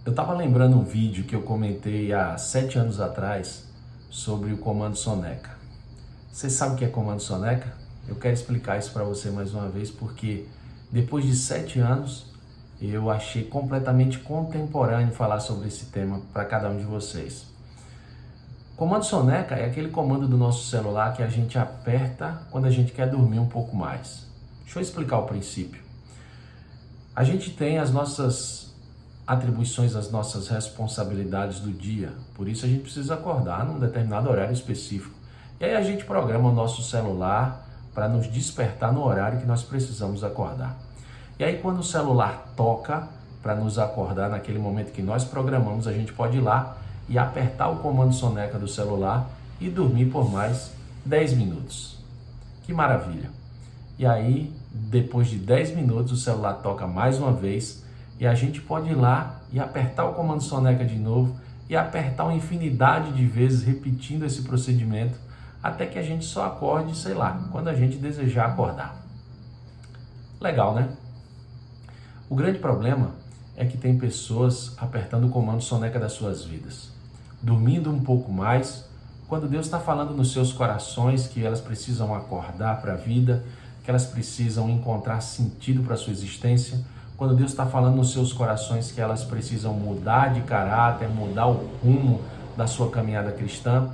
Eu estava lembrando um vídeo que eu comentei há 7 anos atrás sobre o comando Soneca. Você sabe o que é comando Soneca? Eu quero explicar isso para você mais uma vez porque depois de 7 anos eu achei completamente contemporâneo falar sobre esse tema para cada um de vocês. Comando Soneca é aquele comando do nosso celular que a gente aperta quando a gente quer dormir um pouco mais. Deixa eu explicar o princípio. A gente tem as nossas atribuições, as nossas responsabilidades do dia, por isso a gente precisa acordar num determinado horário específico. E aí a gente programa o nosso celular para nos despertar no horário que nós precisamos acordar. E aí quando o celular toca para nos acordar naquele momento que nós programamos, a gente pode ir lá e apertar o comando Soneca do celular e dormir por mais 10 minutos. Que maravilha! E aí, depois de 10 minutos, o celular toca mais uma vez e a gente pode ir lá e apertar o comando Soneca de novo e apertar uma infinidade de vezes, repetindo esse procedimento, até que a gente só acorde, sei lá, quando a gente desejar acordar. Legal, né? O grande problema é que tem pessoas apertando o comando Soneca das suas vidas, dormindo um pouco mais, quando Deus está falando nos seus corações que elas precisam acordar para a vida, que elas precisam encontrar sentido para a sua existência, quando Deus está falando nos seus corações que elas precisam mudar de caráter, mudar o rumo da sua caminhada cristã,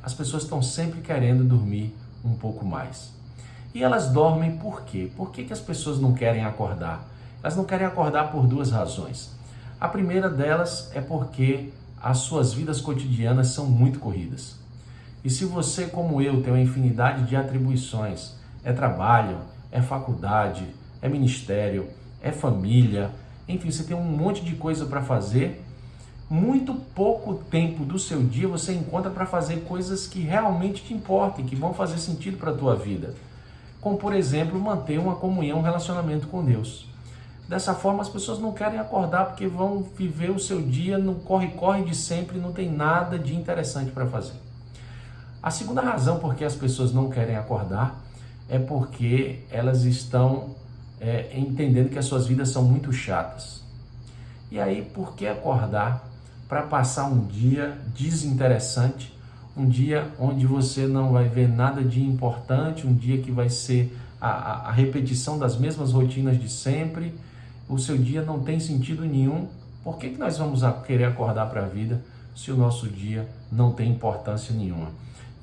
as pessoas estão sempre querendo dormir um pouco mais. E elas dormem por quê? Por que as pessoas não querem acordar? Elas não querem acordar por duas razões. A primeira delas é porque as suas vidas cotidianas são muito corridas. E se você, como eu, tem uma infinidade de atribuições, é trabalho, é faculdade, é ministério, é família, enfim, você tem um monte de coisa para fazer, muito pouco tempo do seu dia você encontra para fazer coisas que realmente te importem, que vão fazer sentido para a tua vida. Como, por exemplo, manter uma comunhão, um relacionamento com Deus. Dessa forma, as pessoas não querem acordar porque vão viver o seu dia no corre-corre de sempre, não tem nada de interessante para fazer. A segunda razão por que as pessoas não querem acordar é porque elas estão entendendo que as suas vidas são muito chatas. E aí, por que acordar para passar um dia desinteressante, um dia onde você não vai ver nada de importante, um dia que vai ser a repetição das mesmas rotinas de sempre, o seu dia não tem sentido nenhum? Por que nós vamos querer acordar para a vida se o nosso dia não tem importância nenhuma?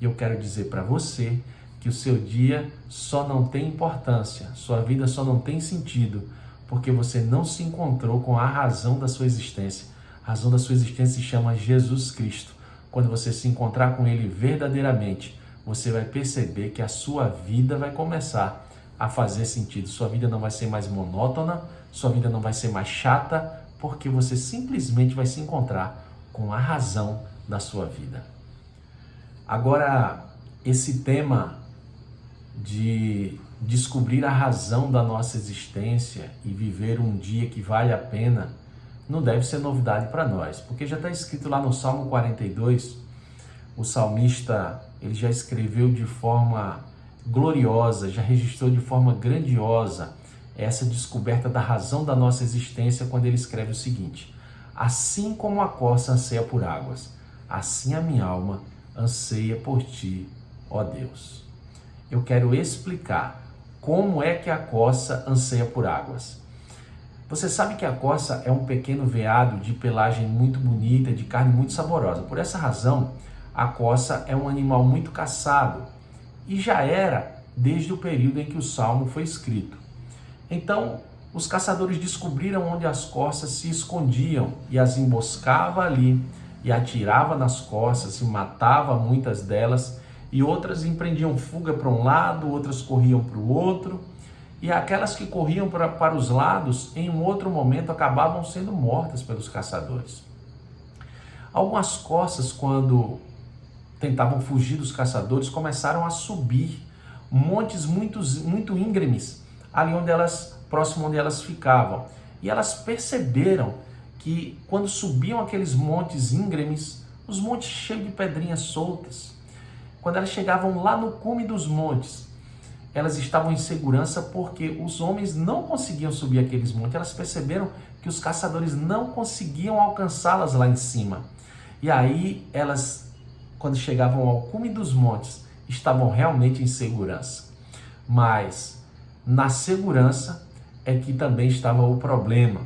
E eu quero dizer para você que o seu dia só não tem importância, sua vida só não tem sentido, porque você não se encontrou com a razão da sua existência. A razão da sua existência se chama Jesus Cristo. Quando você se encontrar com Ele verdadeiramente, você vai perceber que a sua vida vai começar a fazer sentido. Sua vida não vai ser mais monótona, sua vida não vai ser mais chata, porque você simplesmente vai se encontrar com a razão da sua vida. Agora, esse tema de descobrir a razão da nossa existência e viver um dia que vale a pena, não deve ser novidade para nós, porque já está escrito lá no Salmo 42, o salmista ele já escreveu de forma gloriosa, já registrou de forma grandiosa essa descoberta da razão da nossa existência quando ele escreve o seguinte: assim como a corça anseia por águas, assim a minha alma anseia por ti, ó Deus. Eu quero explicar como é que a corça anseia por águas. Você sabe que a corça é um pequeno veado de pelagem muito bonita, de carne muito saborosa. Por essa razão, a corça é um animal muito caçado e já era desde o período em que o Salmo foi escrito. Então, os caçadores descobriram onde as corças se escondiam e as emboscava ali e atirava nas corças e matava muitas delas, e outras empreendiam fuga para um lado, outras corriam para o outro, e aquelas que corriam para os lados, em um outro momento, acabavam sendo mortas pelos caçadores. Algumas corças, quando tentavam fugir dos caçadores, começaram a subir montes muito íngremes, ali próximo onde elas ficavam. E elas perceberam que quando subiam aqueles montes íngremes, os montes cheios de pedrinhas soltas, quando elas chegavam lá no cume dos montes, elas estavam em segurança porque os homens não conseguiam subir aqueles montes. Elas perceberam que os caçadores não conseguiam alcançá-las lá em cima. E aí elas, quando chegavam ao cume dos montes, estavam realmente em segurança. Mas na segurança é que também estava o problema.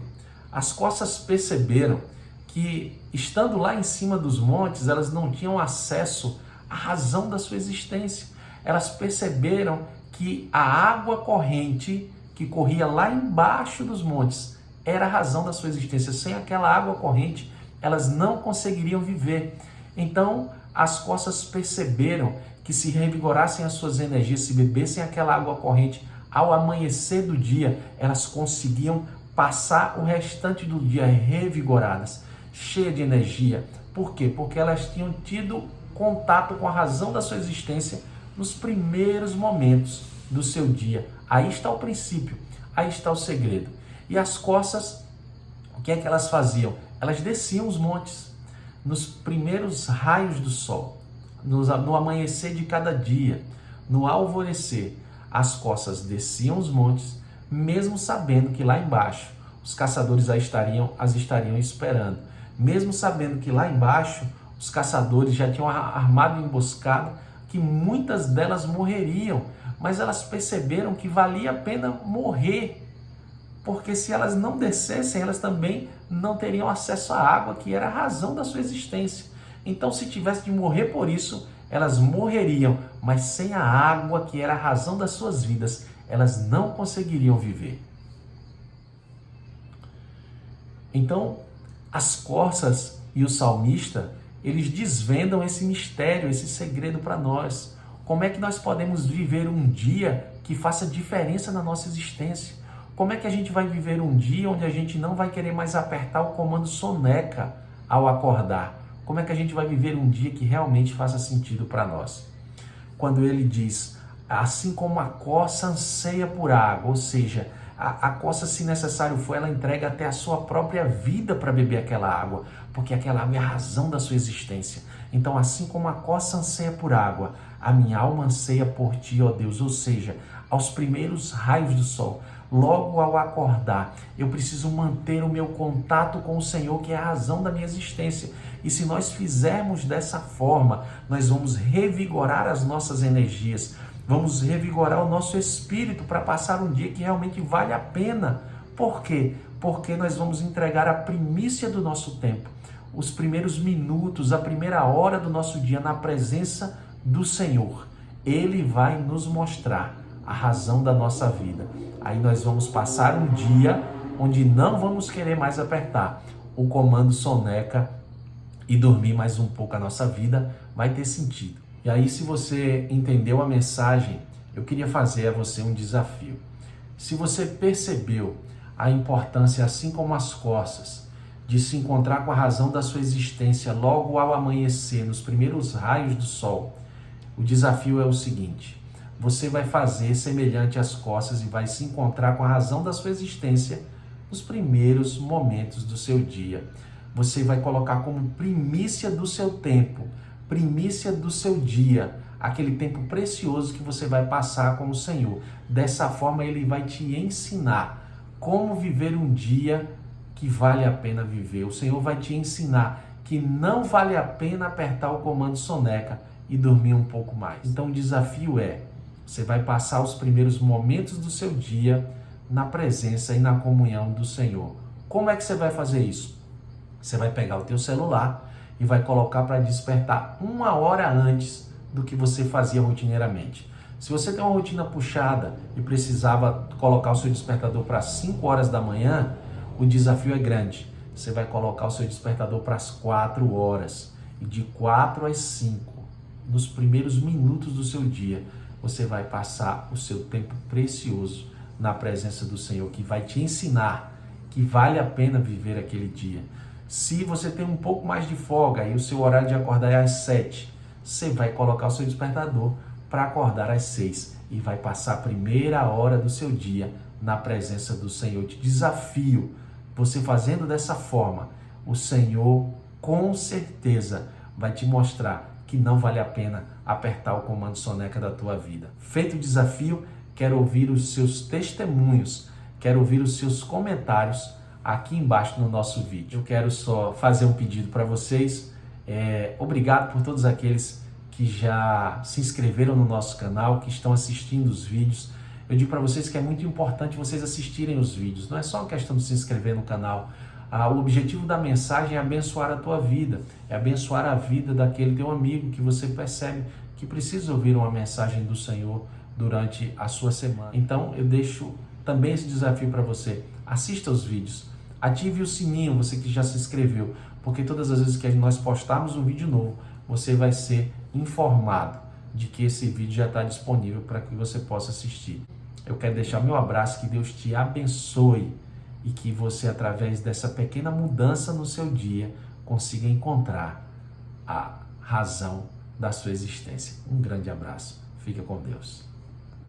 As corças perceberam que, estando lá em cima dos montes, elas não tinham acesso à razão da sua existência. Elas perceberam que a água corrente que corria lá embaixo dos montes era a razão da sua existência. Sem aquela água corrente, elas não conseguiriam viver. Então, as corças perceberam que, se revigorassem as suas energias, se bebessem aquela água corrente ao amanhecer do dia, elas conseguiam passar o restante do dia revigoradas, cheias de energia. Por quê? Porque elas tinham tido contato com a razão da sua existência nos primeiros momentos do seu dia. Aí está o princípio, aí está o segredo. E as corças, o que é que elas faziam? Elas desciam os montes nos primeiros raios do sol, no amanhecer de cada dia, no alvorecer. As corças desciam os montes, mesmo sabendo que lá embaixo os caçadores as estariam esperando, mesmo sabendo que lá embaixo os caçadores já tinham armado emboscada, que muitas delas morreriam, mas elas perceberam que valia a pena morrer, porque se elas não descessem, elas também não teriam acesso à água, que era a razão da sua existência. Então, se tivesse de morrer por isso, elas morreriam, mas sem a água, que era a razão das suas vidas, elas não conseguiriam viver. Então, as corças e o salmista, eles desvendam esse mistério, esse segredo para nós. Como é que nós podemos viver um dia que faça diferença na nossa existência? Como é que a gente vai viver um dia onde a gente não vai querer mais apertar o comando soneca ao acordar? Como é que a gente vai viver um dia que realmente faça sentido para nós? Quando ele diz, assim como a corça anseia por água, ou seja, a corça, se necessário for, ela entrega até a sua própria vida para beber aquela água, porque aquela água é a razão da sua existência. Então, assim como a corça anseia por água, a minha alma anseia por ti, ó Deus, ou seja, aos primeiros raios do sol, logo ao acordar, eu preciso manter o meu contato com o Senhor, que é a razão da minha existência. E se nós fizermos dessa forma, nós vamos revigorar as nossas energias, vamos revigorar o nosso espírito para passar um dia que realmente vale a pena. Por quê? Porque nós vamos entregar a primícia do nosso tempo, os primeiros minutos, a primeira hora do nosso dia na presença do Senhor. Ele vai nos mostrar a razão da nossa vida. Aí nós vamos passar um dia onde não vamos querer mais apertar o comando soneca e dormir mais um pouco. A nossa vida vai ter sentido. E aí, se você entendeu a mensagem, eu queria fazer a você um desafio. Se você percebeu a importância, assim como as corças, de se encontrar com a razão da sua existência logo ao amanhecer, nos primeiros raios do sol, o desafio é o seguinte: você vai fazer semelhante às corças e vai se encontrar com a razão da sua existência nos primeiros momentos do seu dia. Você vai colocar como primícia do seu tempo, primícia do seu dia, aquele tempo precioso que você vai passar com o Senhor. Dessa forma, Ele vai te ensinar como viver um dia que vale a pena viver. O Senhor vai te ensinar que não vale a pena apertar o comando soneca e dormir um pouco mais. Então, o desafio é: você vai passar os primeiros momentos do seu dia na presença e na comunhão do Senhor. Como é que você vai fazer isso? Você vai pegar o teu celular e vai colocar para despertar 1 hora antes do que você fazia rotineiramente. Se você tem uma rotina puxada e precisava colocar o seu despertador para 5 horas da manhã, o desafio é grande. Você vai colocar o seu despertador para as 4 horas. E de 4 às 5, nos primeiros minutos do seu dia, você vai passar o seu tempo precioso na presença do Senhor, que vai te ensinar que vale a pena viver aquele dia. Se você tem um pouco mais de folga e o seu horário de acordar é às 7, você vai colocar o seu despertador para acordar às 6 e vai passar a primeira hora do seu dia na presença do Senhor. Eu te desafio, você fazendo dessa forma, o Senhor com certeza vai te mostrar que não vale a pena apertar o comando soneca da tua vida. Feito o desafio, quero ouvir os seus testemunhos, quero ouvir os seus comentários aqui embaixo no nosso vídeo. Eu quero só fazer um pedido para vocês. Obrigado por todos aqueles que já se inscreveram no nosso canal, que estão assistindo os vídeos. Eu digo para vocês que é muito importante vocês assistirem os vídeos. Não é só uma questão de se inscrever no canal. O objetivo da mensagem é abençoar a tua vida, é abençoar a vida daquele teu amigo que você percebe que precisa ouvir uma mensagem do Senhor durante a sua semana. Então eu deixo também esse desafio para você. Assista os vídeos, ative o sininho, você que já se inscreveu, porque todas as vezes que nós postarmos um vídeo novo, você vai ser informado de que esse vídeo já está disponível para que você possa assistir. Eu quero deixar meu abraço, que Deus te abençoe e que você, através dessa pequena mudança no seu dia, consiga encontrar a razão da sua existência. Um grande abraço. Fica com Deus.